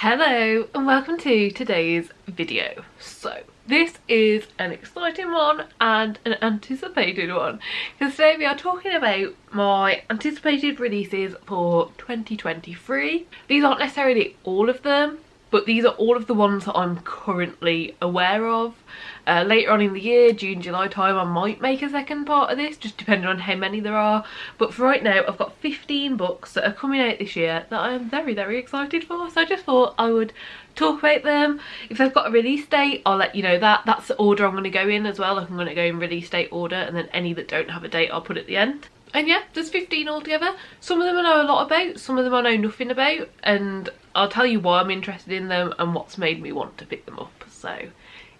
Hello and welcome to today's video. So this is an exciting one and an anticipated one because today we are talking about my anticipated releases for 2023. These aren't necessarily all of them, but these are all of the ones that I'm currently aware of. Later on in the year, June, July time, I might make a second part of this, just depending on how many there are. But for right now, I've got 15 books that are coming out this year that I am very, very excited for. So I just thought I would talk about them. If they've got a release date, I'll let you know that. That's the order I'm going to go in as well. I'm going to go in release date order, and then any that don't have a date, I'll put at the end. And yeah, there's 15 altogether. Some of them I know a lot about, some of them I know nothing about, and I'll tell you why I'm interested in them and what's made me want to pick them up. So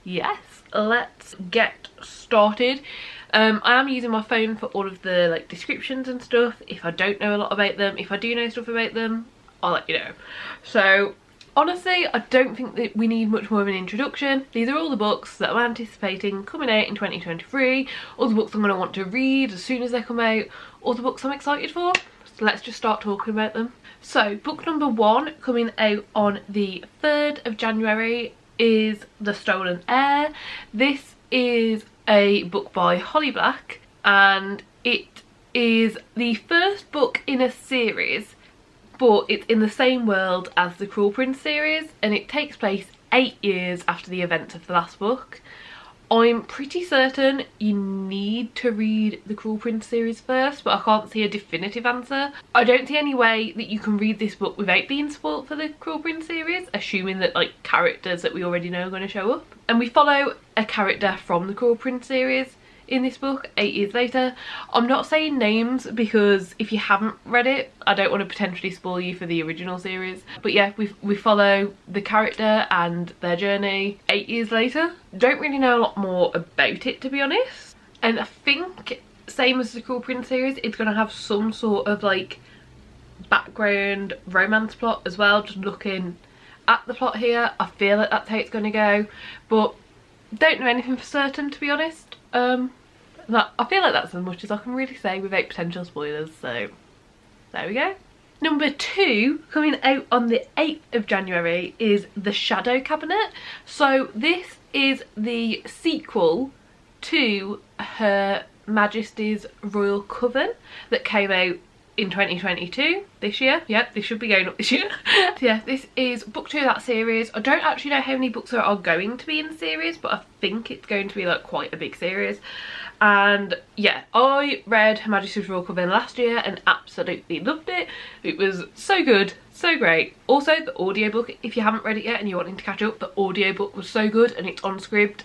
yes, let's get started. I am using my phone for all of the descriptions and stuff if I don't know a lot about them. If I do know stuff about them, I'll let you know. So honestly, I don't think that we need much more of an introduction. These are all the books that I'm anticipating coming out in 2023, all the books I'm going to want to read as soon as they come out, all the books I'm excited for. So let's just start talking about them. So book number 1 coming out on the 3rd of January is The Stolen Heir. This is a book by Holly Black and it is the first book in a series, but it's in the same world as the Cruel Prince series and it takes place 8 years after the events of the last book. I'm pretty certain you need to read the Cruel Prince series first, but I can't see a definitive answer. I don't see any way that you can read this book without being spoilt for the Cruel Prince series, assuming that characters that we already know are going to show up. And we follow a character from the Cruel Prince series in this book 8 years later. I'm not saying names because if you haven't read it, I don't want to potentially spoil you for the original series. But yeah, we follow the character and their journey 8 years later. Don't really know a lot more about it, to be honest. And I think, same as the Cruel Prince series, it's going to have some sort of background romance plot as well. Just looking at the plot here, I feel like that's how it's going to go. But don't know anything for certain, to be honest. I feel like that's as much as I can really say without potential spoilers, so there we go. Number 2 coming out on the 8th of January is The Shadow Cabinet. So this is the sequel to Her Majesty's Royal Coven that came out in 2022, this year. Yep, this should be going up this year. So yeah, this is book 2 of that series. I don't actually know how many books there are going to be in the series, but I think it's going to be quite a big series. And yeah, I read Her Majesty's Royal Coven last year and absolutely loved it. It was so good, so great. Also the audiobook, if you haven't read it yet and you're wanting to catch up, the audiobook was so good and it's on script,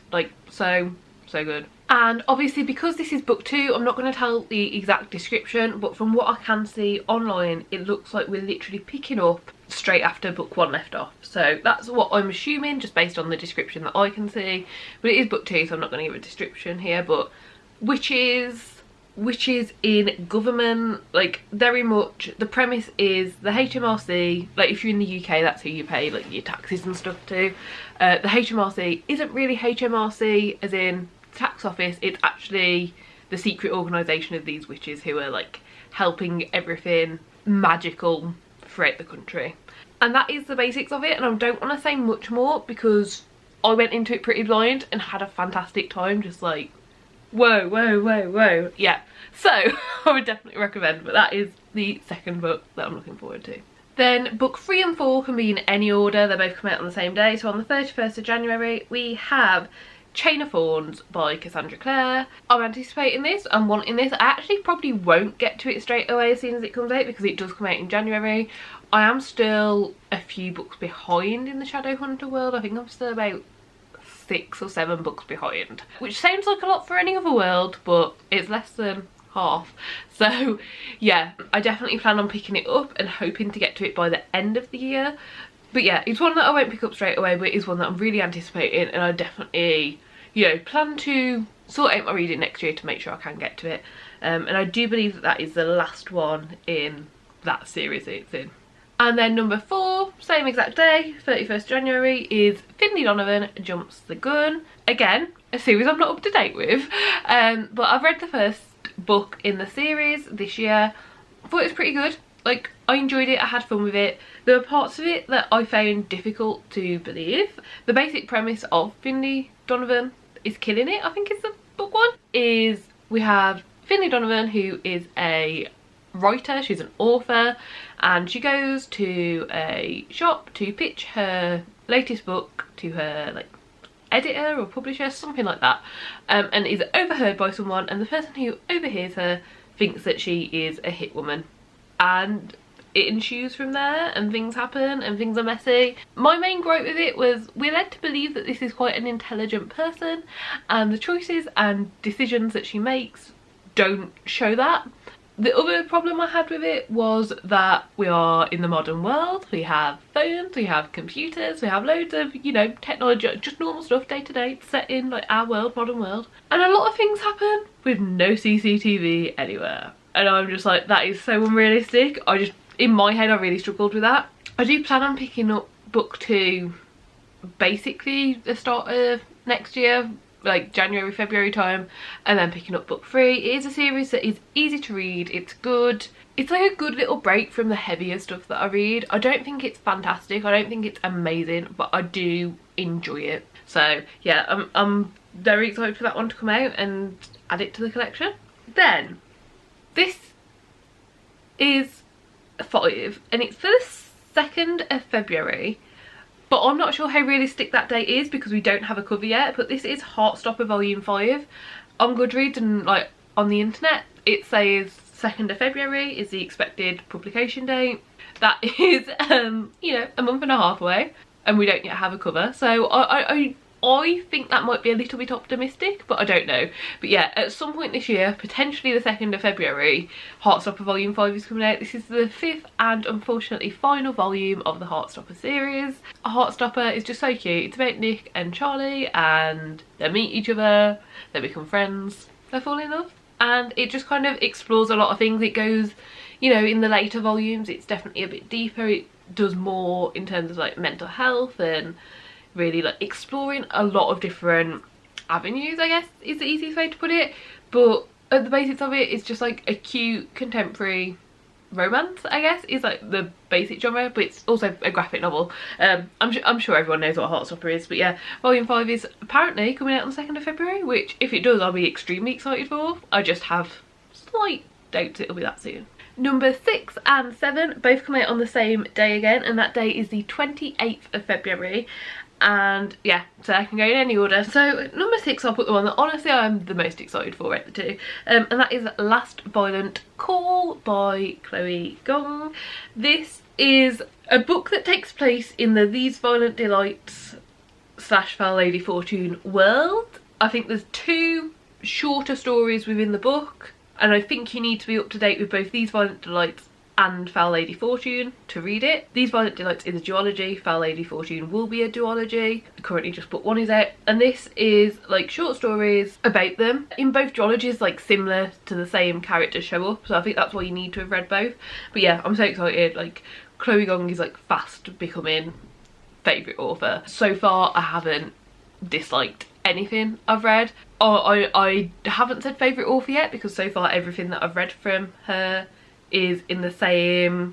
so good. And obviously because this is book 2, I'm not going to tell the exact description, but from what I can see online, it looks like we're literally picking up straight after book 1 left off. So that's what I'm assuming, just based on the description that I can see. But it is book 2, so I'm not going to give a description here, but witches in government, very much the premise is the HMRC, if you're in the UK, that's who you pay your taxes and stuff to. The HMRC isn't really HMRC as in tax office, it's actually the secret organisation of these witches who are helping everything magical throughout the country. And that is the basics of it, and I don't want to say much more because I went into it pretty blind and had a fantastic time, just whoa. Yeah, so I would definitely recommend, but that is the second book that I'm looking forward to. Then book 3 and 4 can be in any order, they both come out on the same day. So on the 31st of January we have Chain of Thorns by Cassandra Clare. I'm anticipating this, I'm wanting this. I actually probably won't get to it straight away as soon as it comes out because it does come out in January. I am still a few books behind in the Shadowhunter world. I think I'm still about 6 or 7 books behind, which sounds like a lot for any other world, but it's less than half. So yeah, I definitely plan on picking it up and hoping to get to it by the end of the year. But yeah, it's one that I won't pick up straight away, but it is one that I'm really anticipating, and I definitely, plan to sort out my reading next year to make sure I can get to it. And I do believe that that is the last one in that series that it's in. And then number 4, same exact day, 31st January, is Finlay Donovan Jumps the Gun. Again, a series I'm not up to date with, but I've read the first book in the series this year. I thought it was pretty good. Like, I enjoyed it, I had fun with it. There were parts of it that I found difficult to believe. The basic premise of Finlay Donovan is killing it, I think is the book one. Is we have Finlay Donovan, who is a writer, she's an author, and she goes to a shop to pitch her latest book to her like editor or publisher, something like that, and is overheard by someone, and the person who overhears her thinks that she is a hit woman, and it ensues from there, and things happen and things are messy. My main gripe with it was we're led to believe that this is quite an intelligent person, and the choices and decisions that she makes don't show that. The other problem I had with it was that we are in the modern world. We have phones, we have computers, we have loads of, you know, technology, just normal stuff day to day, set in like our world, modern world. And a lot of things happen with no CCTV anywhere. And I'm just like, that is so unrealistic. In my head, I really struggled with that. I do plan on picking up book 2 basically the start of next year, like January, February time, and then picking up book 3. It is a series that is easy to read, it's good. It's like a good little break from the heavier stuff that I read. I don't think it's fantastic, I don't think it's amazing, but I do enjoy it. So yeah, I'm very excited for that one to come out and add it to the collection. Then, this is 5, and it's for the 2nd of February. But I'm not sure how realistic that date is because we don't have a cover yet. But this is Heartstopper Volume 5. On Goodreads and like on the internet, it says 2nd of February is the expected publication date. That is, you know, a month and a half away, and we don't yet have a cover. So I think that might be a little bit optimistic, but I don't know. But yeah, at some point this year, potentially the 2nd of February, Heartstopper Volume 5 is coming out. This is the 5th and unfortunately final volume of the Heartstopper series. Heartstopper is just so cute. It's about Nick and Charlie, and they meet each other, they become friends, they fall in love. And it just kind of explores a lot of things. It goes, you know, in the later volumes, it's definitely a bit deeper. It does more in terms of like mental health and really like exploring a lot of different avenues, I guess is the easiest way to put it. But at the basics of it, it's just like a cute contemporary romance, I guess is like the basic genre, but it's also a graphic novel. I'm sure everyone knows what Heartstopper is, but yeah, Volume 5 is apparently coming out on the 2nd of February, which if it does, I'll be extremely excited for. I just have slight doubts it'll be that soon. Number 6 and 7 both come out on the same day again, and that day is the 28th of February. And yeah, so I can go in any order. So number 6, I'll put the one that honestly I'm the most excited for out of the two, and that is Last Violent Call by Chloe Gong. This is a book that takes place in the These Violent Delights / Foul Lady Fortune world. I think there's 2 shorter stories within the book, and I think you need to be up to date with both These Violent Delights and Foul Lady Fortune to read it. These Violent Delights is a duology, Foul Lady Fortune will be a duology. Currently just book 1 is out, and this is like short stories about them. In both duologies, like similar to the same characters show up, so I think that's why you need to have read both. But yeah, I'm so excited. Like, Chloe Gong is like fast becoming favourite author. So far I haven't disliked anything I've read. I haven't said favourite author yet because so far everything that I've read from her is in the same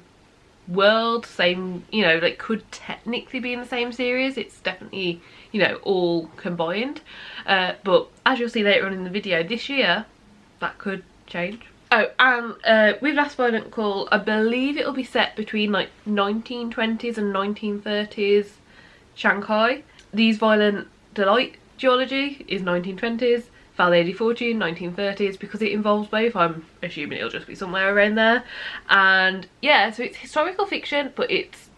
world, same, you know, like could technically be in the same series. It's definitely, you know, all combined, but as you'll see later on in the video this year, that could change. Oh, and with Last Violent Call, I believe it'll be set between like 1920s and 1930s Shanghai. These Violent Delight duology is 1920s, Foul Lady Fortune 1930s, because it involves both. I'm assuming it'll just be somewhere around there. And yeah, so it's historical fiction, but it's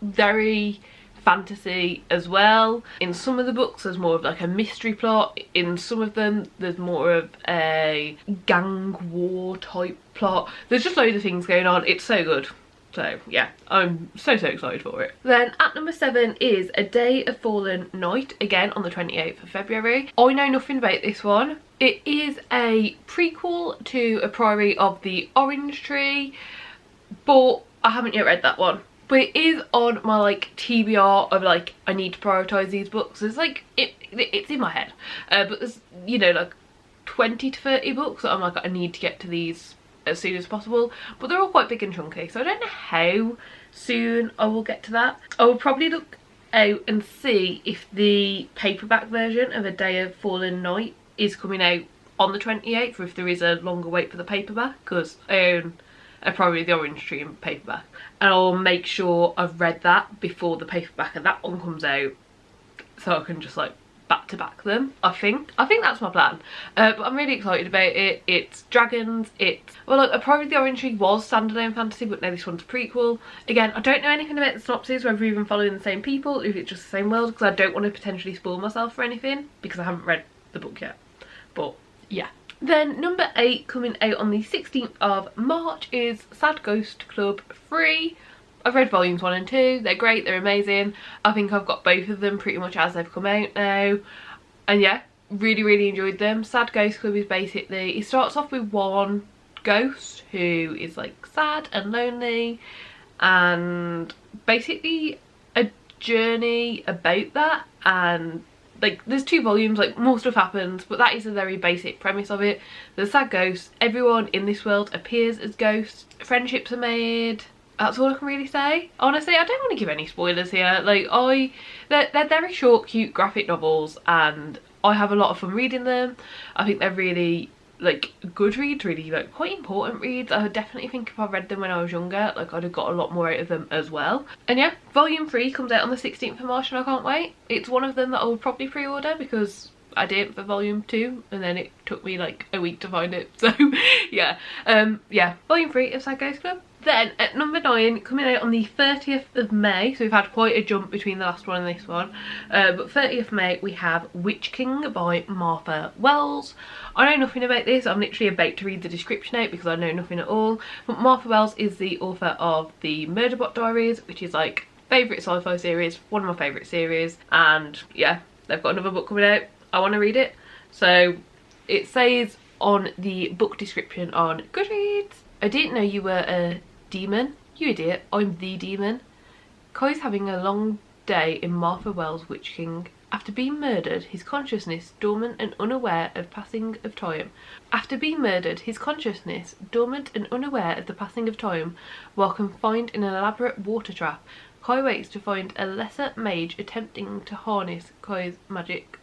very fantasy as well. In some of the books there's more of like a mystery plot, in some of them there's more of a gang war type plot. There's just loads of things going on. It's so good. So yeah, I'm so excited for it. Then at number 7 is A Day of Fallen Night, again on the 28th of February. I know nothing about this one. It is a prequel to A Priory of the Orange Tree, but I haven't yet read that one. But it is on my like TBR of like, I need to prioritise these books. It's like, it's in my head. But there's, you know, like 20 to 30 books that I'm like, I need to get to these as soon as possible, but they're all quite big and chunky, so I don't know how soon I will get to that. I will probably look out and see if the paperback version of A Day of Fallen Night is coming out on the 28th, or if there is a longer wait for the paperback, because I own probably the Orange Tree in paperback, and I'll make sure I've read that before the paperback of that one comes out, so I can just like back to back them. I think that's my plan. But I'm really excited about it. It's dragons, it's, well, like, probably the Orange Tree was standalone fantasy, but now this one's a prequel. Again, I don't know anything about the synopsis, whether we're even following the same people, if it's just the same world, because I don't want to potentially spoil myself for anything, because I haven't read the book yet. But yeah. Then number 8, coming out on the 16th of March, is Sad Ghost Club 3. I've read volumes 1 and 2, they're great, they're amazing. I think I've got both of them pretty much as they've come out now. And yeah, really enjoyed them. Sad Ghost Club is basically, it starts off with one ghost who is like sad and lonely, and basically a journey about that, and like there's 2 volumes, like more stuff happens, but that is a very basic premise of it. There's sad ghosts, everyone in this world appears as ghosts, friendships are made. That's all I can really say. Honestly, I don't want to give any spoilers here. Like, they're very short, cute graphic novels, and I have a lot of fun reading them. I think they're really, like, good reads, really, like, quite important reads. I definitely think if I read them when I was younger, like, I'd have got a lot more out of them as well. And yeah, volume 3 comes out on the 16th of March, and I can't wait. It's one of them that I would probably pre-order, because I did for volume 2, and then it took me like a week to find it. So yeah, yeah, volume 3 of Sad Ghost Club. Then at number 9, coming out on the 30th of May, so we've had quite a jump between the last one and this one, but 30th May we have Witch King by Martha Wells. I know nothing about this, I'm literally about to read the description out because I know nothing at all, but Martha Wells is the author of the Murderbot Diaries, which is like favourite sci-fi series, one of my favourite series, and yeah, they've got another book coming out. I want to read it. So it says on the book description on Goodreads, I didn't know you were a demon. You idiot, I'm the demon. Kai's having a long day in Martha Wells' Witch King. After being murdered, his consciousness dormant and unaware of passing of time. After being murdered, his consciousness dormant and unaware of the passing of time, while confined in an elaborate water trap, Kai waits to find a lesser mage attempting to harness Kai's magic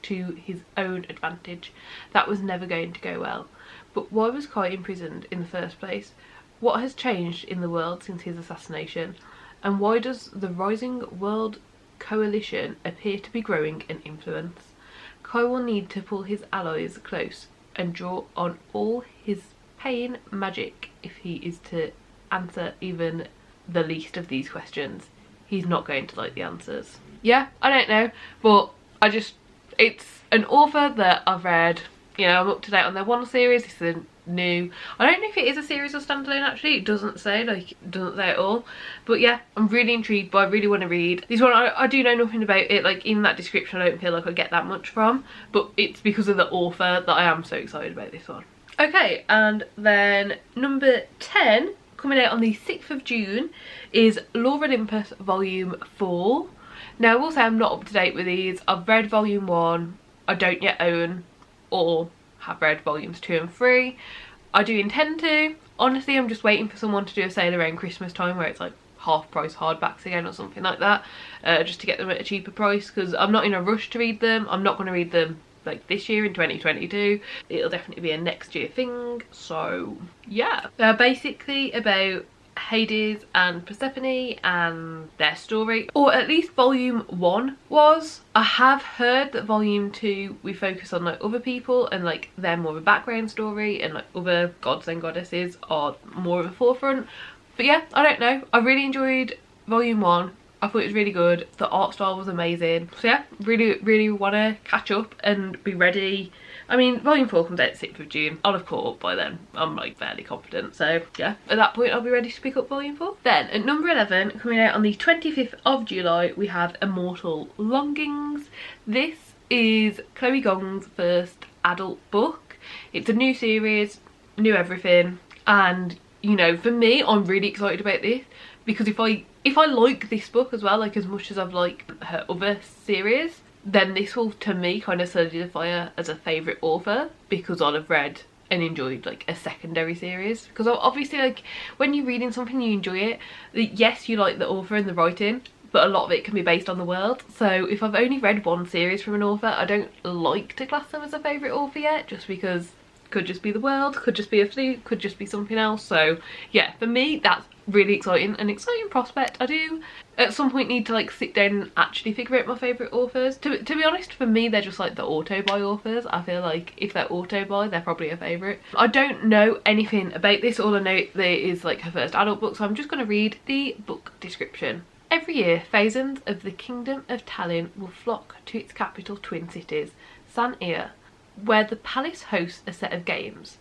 to his own advantage. That was never going to go well. But why was Kai imprisoned in the first place? What has changed in the world since his assassination? And why does the rising world coalition appear to be growing in influence? Kai will need to pull his allies close and draw on all his pain magic if he is to answer even the least of these questions. He's not going to like the answers. Yeah, I don't know, but it's an author that I've read, you know, I'm up to date on their one series. This is a new, I don't know if it is a series or standalone actually, it doesn't say, like, it doesn't say at all, but yeah, I'm really intrigued, but I really want to read this one. I do know nothing about it, like in that description I don't feel like I get that much from, but it's because of the author that I am so excited about this one. Okay, and then number 10, coming out on the 6th of June, is Lore Olympus Volume 4. Now I will say I'm not up to date with these. I've read volume 1, I don't yet own or have read volumes 2 and 3. I do intend to. Honestly, I'm just waiting for someone to do a sale around Christmas time where it's like half price hardbacks again or something like that, just to get them at a cheaper price, because I'm not in a rush to read them. I'm not going to read them like this year in 2022. It'll definitely be a next year thing. So yeah, they're basically about Hades and Persephone and their story, or at least volume 1 was. I have heard that volume 2 we focus on like other people and like they're more of a background story, and like other gods and goddesses are more of a forefront. But yeah, I don't know, I really enjoyed volume 1. I thought it was really good, the art style was amazing, so yeah, really want to catch up and be ready. I mean, volume 4 comes out 6th of June. I'll have caught up by then. I'm like fairly confident. So yeah, at that point I'll be ready to pick up volume 4. Then at number 11, coming out on the 25th of July, we have Immortal Longings. This is Chloe Gong's first adult book. It's a new series, new everything. And you know, for me, I'm really excited about this because if I like this book as well, like as much as I've liked her other series, then this will, to me, kind of solidify her as a favourite author because I'll have read and enjoyed like a secondary series, because obviously like when you're reading something you enjoy it, yes you like the author and the writing, but a lot of it can be based on the world. So if I've only read one series from an author, I don't like to class them as a favourite author yet, just because could just be the world, could just be a fluke, could just be something else. So yeah, for me that's really exciting, an exciting prospect. I do at some point need to like sit down and actually figure out my favourite authors. To be honest, for me they're just like the auto-buy authors. I feel like if they're auto-buy, they're probably a favourite. I don't know anything about this, all I know there is like her first adult book, so I'm just going to read the book description. Every year, thousands of the Kingdom of Tallinn will flock to its capital twin cities, St. Heir, where the palace hosts a set of games.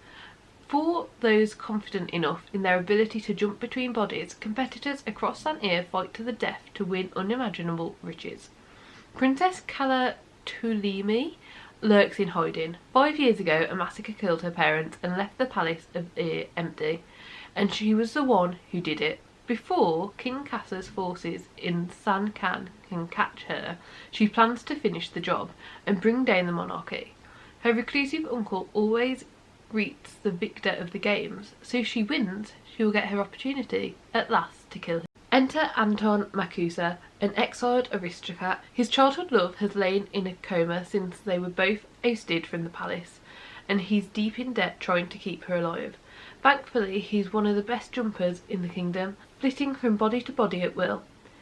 For those confident enough in their ability to jump between bodies, competitors across St. Heir fight to the death to win unimaginable riches. Princess Calla Tulimi lurks in hiding. 5 years ago, a massacre killed her parents and left the palace of Heir empty, and she was the one who did it. Before King Cassa's forces in San can catch her, she plans to finish the job and bring down the monarchy. Her reclusive uncle always greets the victor of the games, so if she wins, she will get her opportunity at last to kill him. Enter Anton Makusa, an exiled aristocrat. His childhood love has lain in a coma since they were both ousted from the palace, and he's deep in debt trying to keep her alive. Thankfully, he's one of the best jumpers in the kingdom, flitting from body to body at will.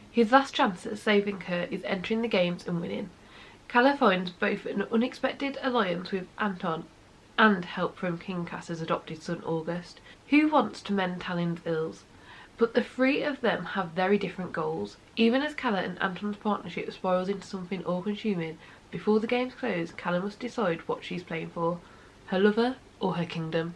His last chance at saving her is entering the games and winning. Calla finds both an unexpected alliance with Anton and help from King Cassa's adopted son August, who wants to mend Tallinn's ills. But the three of them have very different goals. Even as Calla and Anton's partnership spirals into something all-consuming, before the games close, Calla must decide what she's playing for, her lover or her kingdom.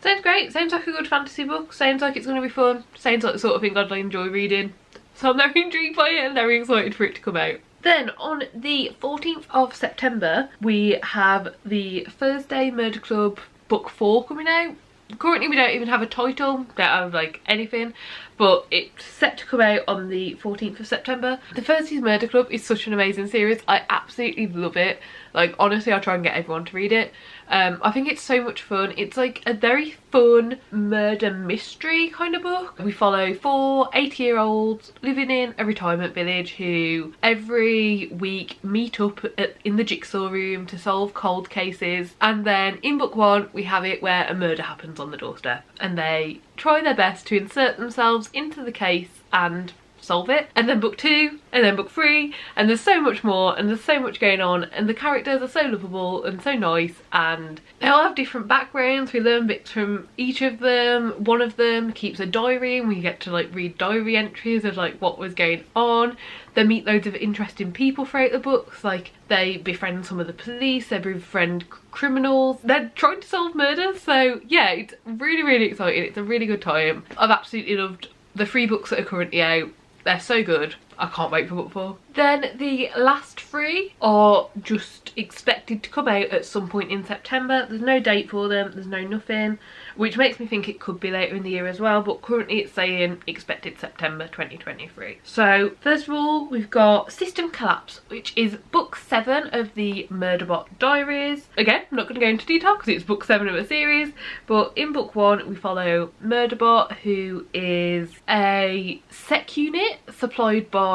Sounds great, sounds like a good fantasy book, sounds like it's going to be fun, sounds like the sort of thing I'd enjoy reading. So I'm very intrigued by it and very excited for it to come out. Then on the 14th of September we have the Thursday Murder Club book 4 coming out. Currently we don't even have a title, don't have like anything, but it's set to come out on the 14th of September. The Thursday's Murder Club is such an amazing series. I absolutely love it. Like honestly, I try and get everyone to read it. I think it's so much fun. It's like a very fun murder mystery kind of book. We follow 4 80-year-olds living in a retirement village who every week meet up in the jigsaw room to solve cold cases, and then in book 1 we have it where a murder happens on the doorstep and they try their best to insert themselves into the case and solve it. And then book 2 and then book 3, and there's so much more and there's so much going on, and the characters are so lovable and so nice, and they all have different backgrounds. We learn bits from each of them. One of them keeps a diary and we get to like read diary entries of like what was going on. They meet loads of interesting people throughout the books, like they befriend some of the police, they befriend criminals, they're trying to solve murders. So yeah, it's really exciting. It's a really good time. I've absolutely loved the 3 books that are currently out. They're so good. I can't wait for book 4. Then the last 3 are just expected to come out at some point in September. There's no date for them, there's no nothing, which makes me think it could be later in the year as well, but currently it's saying expected September 2023. So first of all we've got System Collapse, which is book 7 of the Murderbot Diaries. Again, I'm not going to go into detail because it's book 7 of a series, but in book 1 we follow Murderbot, who is a sec unit supplied by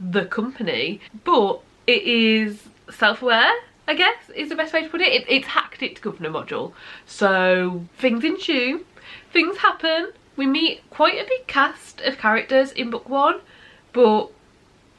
the company, but it is self-aware, I guess is the best way to put it. It's hacked its governor module, so things ensue, things happen. We meet quite a big cast of characters in book 1, but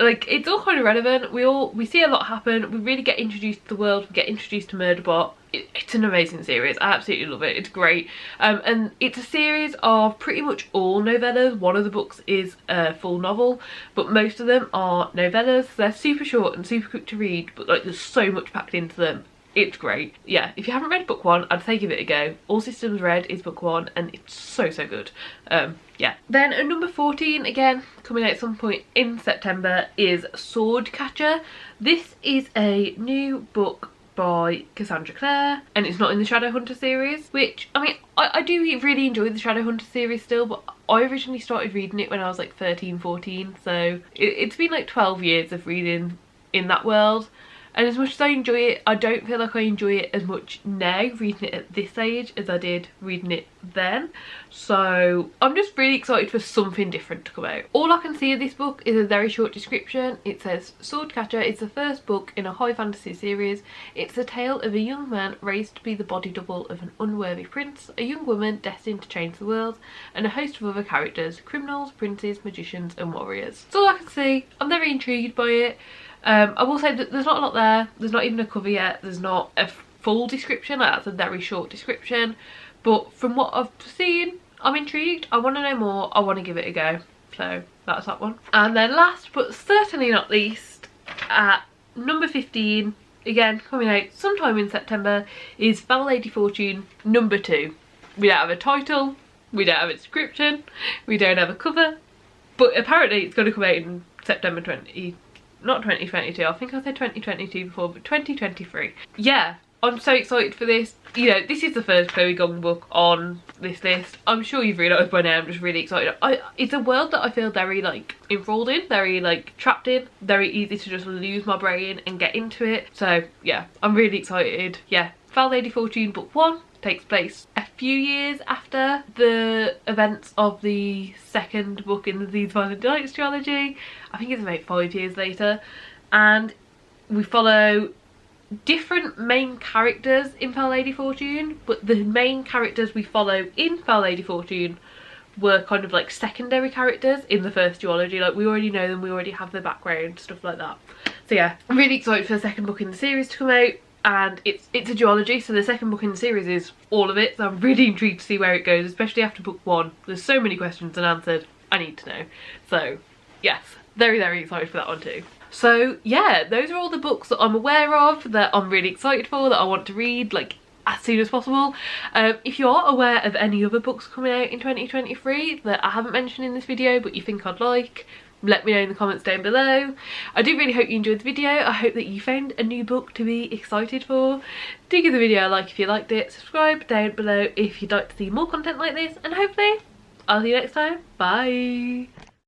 like it's all kind of relevant. We see a lot happen. We really get introduced to the world, we get introduced to Murderbot. It's an amazing series. I absolutely love it. It's great. And it's a series of pretty much all novellas. One of the books is a full novel, but most of them are novellas. They're super short and super quick to read, but like there's so much packed into them. It's great. Yeah, if you haven't read book 1, I'd say give it a go. All Systems Red is book 1 and it's so good. Yeah. Then at number 14, again coming out at some point in September, is Swordcatcher. This is a new book by Cassandra Clare, and it's not in the Shadowhunter series, which I mean I do really enjoy the Shadowhunter series still, but I originally started reading it when I was like 13, 14, so it's been like 12 years of reading in that world. and as much as I enjoy it, I don't feel like I enjoy it as much now reading it at this age as I did reading it then. So I'm just really excited for something different to come out. All I can see of this book is a very short description. It says Swordcatcher is the first book in a high fantasy series. It's the tale of a young man raised to be the body double of an unworthy prince, a young woman destined to change the world, and a host of other characters, criminals, princes, magicians and warriors. That's all I can see. I'm very intrigued by it. I will say that there's not a lot there. There's not even a cover yet. There's not a full description. Like, that's a very short description. But from what I've seen, I'm intrigued. I want to know more. I want to give it a go. So that's that one. And then last but certainly not least, at number 15, again coming out sometime in September, is Foul Lady Fortune number 2. We don't have a title. We don't have a description. We don't have a cover. But apparently it's going to come out in September not 2022, I think I said 2022 before, but 2023. Yeah, I'm so excited for this. You know, this is the first Chloe Gong book on this list. I'm sure you've realised by now I'm just really excited. It's a world that I feel very like enthralled in, very like trapped in, very easy to just lose my brain and get into it. So yeah, I'm really excited. Yeah, Foul Lady Fortune book 1 takes place a few years after the events of the second book in the These Violent Delights trilogy. I think it's about 5 years later, and we follow different main characters in Foul Lady Fortune, but the main characters we follow in Foul Lady Fortune were kind of like secondary characters in the first duology. Like, we already know them, we already have their background, stuff like that. So yeah, I'm really excited for the second book in the series to come out. And it's a duology, so the second book in the series is all of it, so I'm really intrigued to see where it goes, especially after book 1. There's so many questions unanswered, I need to know. So yes, very excited for that one too. So yeah, those are all the books that I'm aware of, that I'm really excited for, that I want to read like as soon as possible. If you are aware of any other books coming out in 2023 that I haven't mentioned in this video but you think I'd like, let me know in the comments down below. I do really hope you enjoyed the video. I hope that you found a new book to be excited for. Do give the video a like if you liked it. Subscribe down below if you'd like to see more content like this. And hopefully I'll see you next time. Bye.